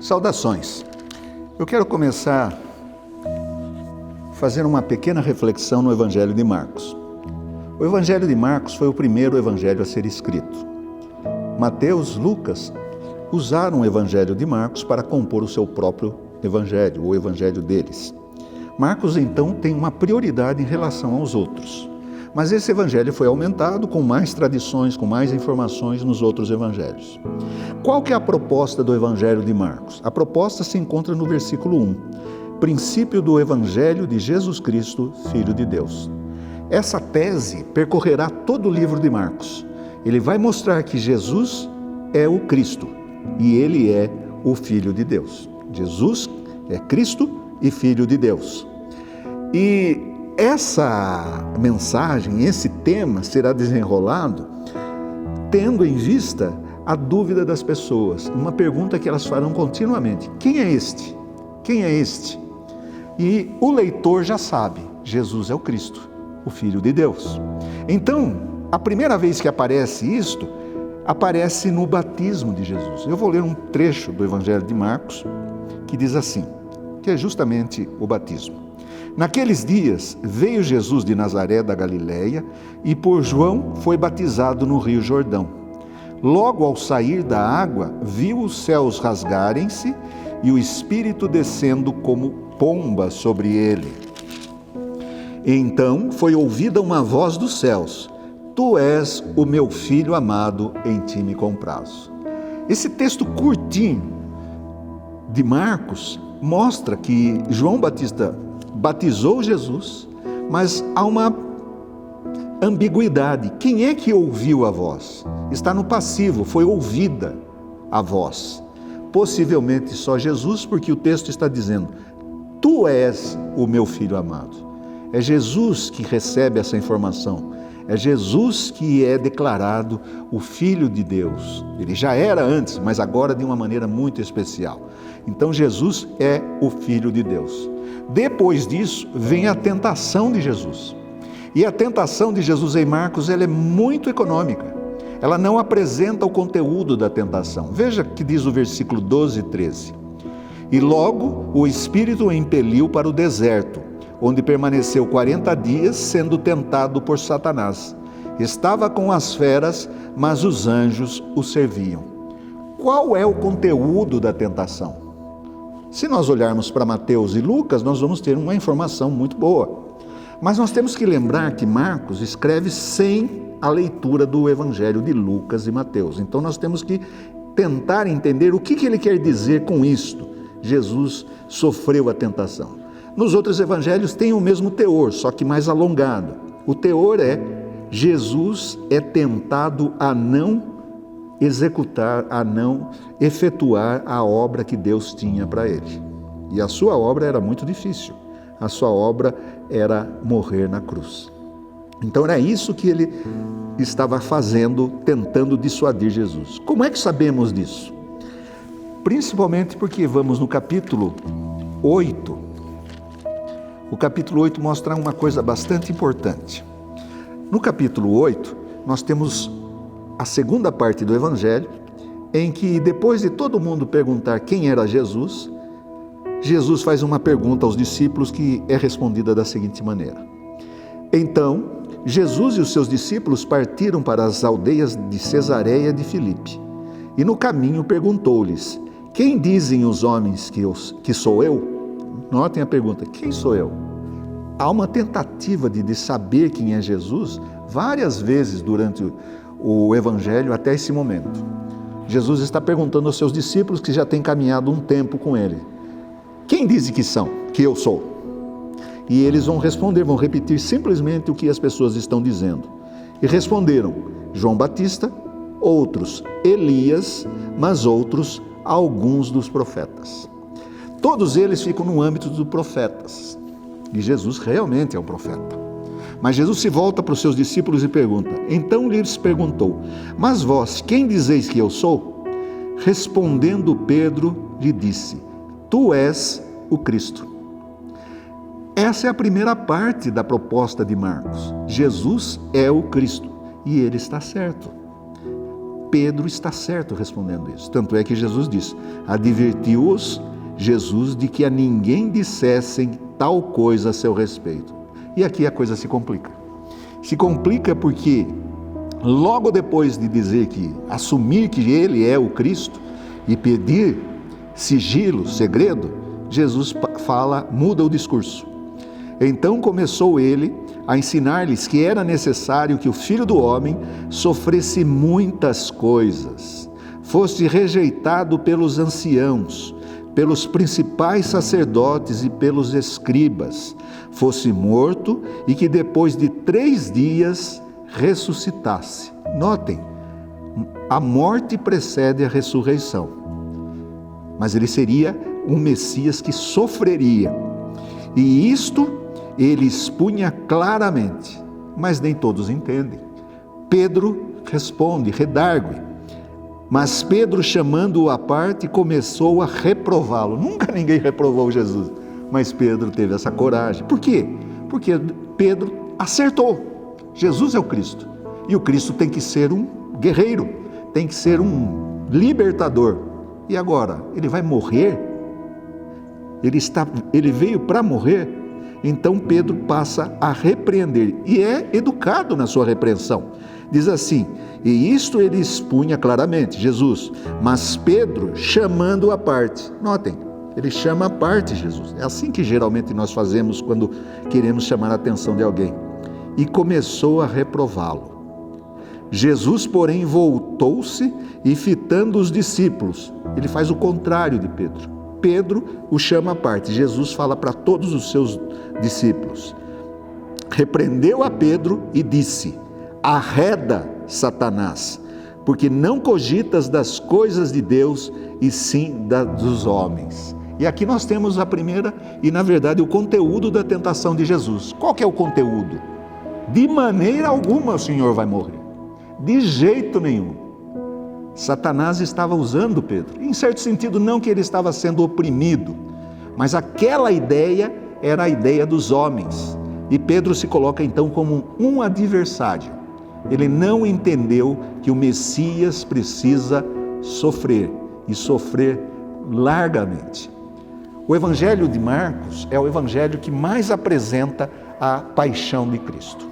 Saudações! Eu quero começar fazendo uma pequena reflexão no Evangelho de Marcos. O Evangelho de Marcos foi o primeiro evangelho a ser escrito. Mateus, Lucas usaram o Evangelho de Marcos para compor o seu próprio evangelho, o evangelho deles. Marcos, então, tem uma prioridade em relação aos outros. Mas esse evangelho foi aumentado com mais tradições, com mais informações nos outros evangelhos. Qual que é a proposta do evangelho de Marcos? A proposta se encontra no versículo 1. Princípio do evangelho de Jesus Cristo, Filho de Deus. Essa tese percorrerá todo o livro de Marcos. Ele vai mostrar que Jesus é o Cristo e ele é o Filho de Deus. Jesus é Cristo e Filho de Deus. E essa mensagem, esse tema será desenrolado tendo em vista a dúvida das pessoas, uma pergunta que elas farão continuamente: quem é este? Quem é este? E o leitor já sabe, Jesus é o Cristo, o Filho de Deus. Então, a primeira vez que aparece isto, aparece no batismo de Jesus. Eu vou ler um trecho do Evangelho de Marcos que diz assim, que é justamente o batismo. Naqueles dias veio Jesus de Nazaré da Galileia e por João foi batizado no Rio Jordão. Logo ao sair da água, viu os céus rasgarem-se e o Espírito descendo como pomba sobre ele. E então foi ouvida uma voz dos céus: Tu és o meu filho amado, em ti me comprazo. Esse texto curtinho de Marcos mostra que João Batista batizou Jesus, mas há uma ambiguidade. Quem é que ouviu a voz? Está no passivo, foi ouvida a voz. Possivelmente só Jesus, porque o texto está dizendo: Tu és o meu filho amado. É Jesus que recebe essa informação. É Jesus que é declarado o Filho de Deus. Ele já era antes, mas agora de uma maneira muito especial. Então Jesus é o Filho de Deus. Depois disso, vem a tentação de Jesus. E a tentação de Jesus em Marcos, ela é muito econômica. Ela não apresenta o conteúdo da tentação. Veja que diz o versículo 12 e 13. E logo o Espírito o impeliu para o deserto, onde permaneceu 40 dias, sendo tentado por Satanás. Estava com as feras, mas os anjos o serviam. Qual é o conteúdo da tentação? Se nós olharmos para Mateus e Lucas, nós vamos ter uma informação muito boa. Mas nós temos que lembrar que Marcos escreve sem a leitura do Evangelho de Lucas e Mateus. Então nós temos que tentar entender o que ele quer dizer com isto. Jesus sofreu a tentação. Nos outros evangelhos tem o mesmo teor, só que mais alongado. O teor é: Jesus é tentado a não executar, a não efetuar a obra que Deus tinha para ele. E a sua obra era muito difícil. A sua obra era morrer na cruz. Então era isso que ele estava fazendo, tentando dissuadir Jesus. Como é que sabemos disso? Principalmente porque vamos no capítulo 8. O capítulo 8 mostra uma coisa bastante importante. No capítulo 8, nós temos a segunda parte do Evangelho, em que depois de todo mundo perguntar quem era Jesus, Jesus faz uma pergunta aos discípulos que é respondida da seguinte maneira. Então, Jesus e os seus discípulos partiram para as aldeias de Cesareia de Filipe, e no caminho perguntou-lhes: Quem dizem os homens que sou eu? Notem a pergunta: quem sou eu? Há uma tentativa de saber quem é Jesus várias vezes durante o Evangelho até esse momento. Jesus está perguntando aos seus discípulos que já têm caminhado um tempo com ele: quem dizem que eu sou? E eles vão responder, vão repetir simplesmente o que as pessoas estão dizendo. E responderam: João Batista, outros Elias, mas outros alguns dos profetas. Todos eles ficam no âmbito dos profetas. E Jesus realmente é um profeta. Mas Jesus se volta para os seus discípulos e pergunta. Então lhes perguntou: Mas vós, quem dizeis que eu sou? Respondendo Pedro, lhe disse: Tu és o Cristo. Essa é a primeira parte da proposta de Marcos. Jesus é o Cristo. E ele está certo. Pedro está certo respondendo isso. Tanto é que Jesus diz: advertiu-os Jesus de que a ninguém dissessem tal coisa a seu respeito. E aqui a coisa se complica. Se complica porque logo depois de dizer que, assumir que ele é o Cristo e pedir sigilo, segredo, Jesus muda o discurso. Então começou ele a ensinar-lhes que era necessário que o Filho do Homem sofresse muitas coisas, fosse rejeitado pelos anciãos, pelos principais sacerdotes e pelos escribas, fosse morto e que depois de 3 dias ressuscitasse. Notem, a morte precede a ressurreição, mas ele seria um Messias que sofreria, e isto ele expunha claramente, mas nem todos entendem. Pedro responde, redargue, mas Pedro, chamando-o à parte, começou a reprová-lo. Nunca ninguém reprovou Jesus, mas Pedro teve essa coragem. Por quê? Porque Pedro acertou. Jesus é o Cristo, e o Cristo tem que ser um guerreiro, tem que ser um libertador. E agora, ele vai morrer? Ele veio para morrer? Então Pedro passa a repreender, e é educado na sua repreensão. Diz assim, e isto ele expunha claramente, Jesus, mas Pedro chamando-o à parte. Notem, ele chama à parte Jesus. É assim que geralmente nós fazemos quando queremos chamar a atenção de alguém. E começou a reprová-lo. Jesus, porém, voltou-se e fitando os discípulos, ele faz o contrário de Pedro. Pedro o chama à parte. Jesus fala para todos os seus discípulos. Repreendeu a Pedro e disse: arreda, Satanás, porque não cogitas das coisas de Deus, e sim dos homens. E aqui nós temos a primeira e, na verdade, o conteúdo da tentação de Jesus. Qual que é o conteúdo? De maneira alguma o Senhor vai morrer. De jeito nenhum. Satanás estava usando Pedro. Em certo sentido, não que ele estava sendo oprimido, mas aquela ideia era a ideia dos homens. E Pedro se coloca então como um adversário. Ele não entendeu que o Messias precisa sofrer, e sofrer largamente. O Evangelho de Marcos é o evangelho que mais apresenta a paixão de Cristo.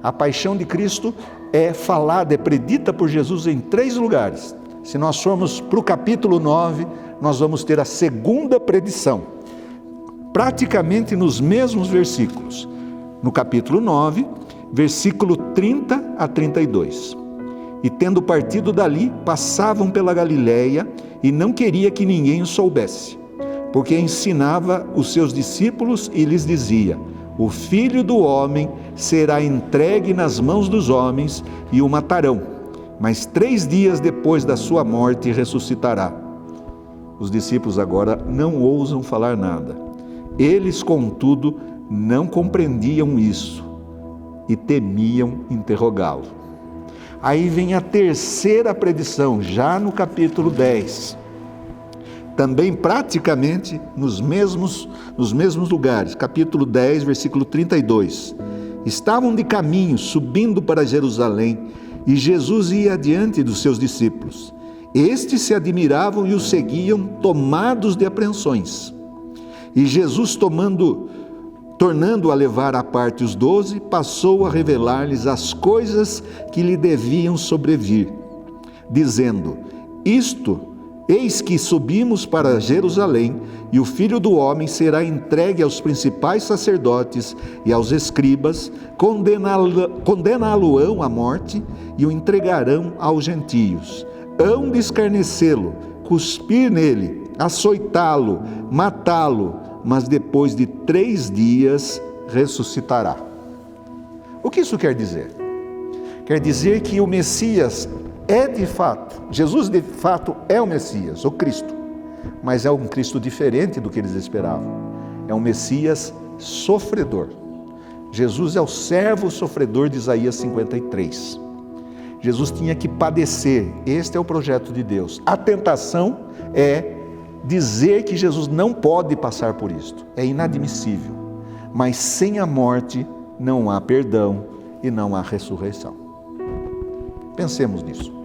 A paixão de Cristo é falada, é predita por Jesus em 3 lugares. Se nós formos para o capítulo 9, nós vamos ter a segunda predição, praticamente nos mesmos versículos. No capítulo 9, versículo 30 a 32. E tendo partido dali, passavam pela Galileia, e não queria que ninguém o soubesse, porque ensinava os seus discípulos e lhes dizia: o Filho do Homem será entregue nas mãos dos homens e o matarão, mas 3 dias depois da sua morte ressuscitará. Os discípulos agora não ousam falar nada. Eles, contudo, não compreendiam isso e temiam interrogá-lo. Aí vem a terceira predição, já no capítulo 10. Também praticamente nos mesmos lugares, capítulo 10, versículo 32. Estavam de caminho, subindo para Jerusalém, e Jesus ia adiante dos seus discípulos. Estes se admiravam e o seguiam, tomados de apreensões. E Jesus, tornando a levar à parte os 12, passou a revelar-lhes as coisas que lhe deviam sobrevir, dizendo: eis que subimos para Jerusalém, e o Filho do Homem será entregue aos principais sacerdotes e aos escribas, condená-lo-ão à morte e o entregarão aos gentios. Hão de escarnecê-lo, cuspir nele, açoitá-lo, matá-lo, mas depois de 3 dias ressuscitará. O que isso quer dizer? Quer dizer que o Messias Jesus de fato é o Messias, o Cristo, mas é um Cristo diferente do que eles esperavam. É um Messias sofredor. Jesus é o servo sofredor de Isaías 53. Jesus tinha que padecer, este é o projeto de Deus. A tentação é dizer que Jesus não pode passar por isto, é inadmissível, mas sem a morte não há perdão e não há ressurreição. Pensemos nisso.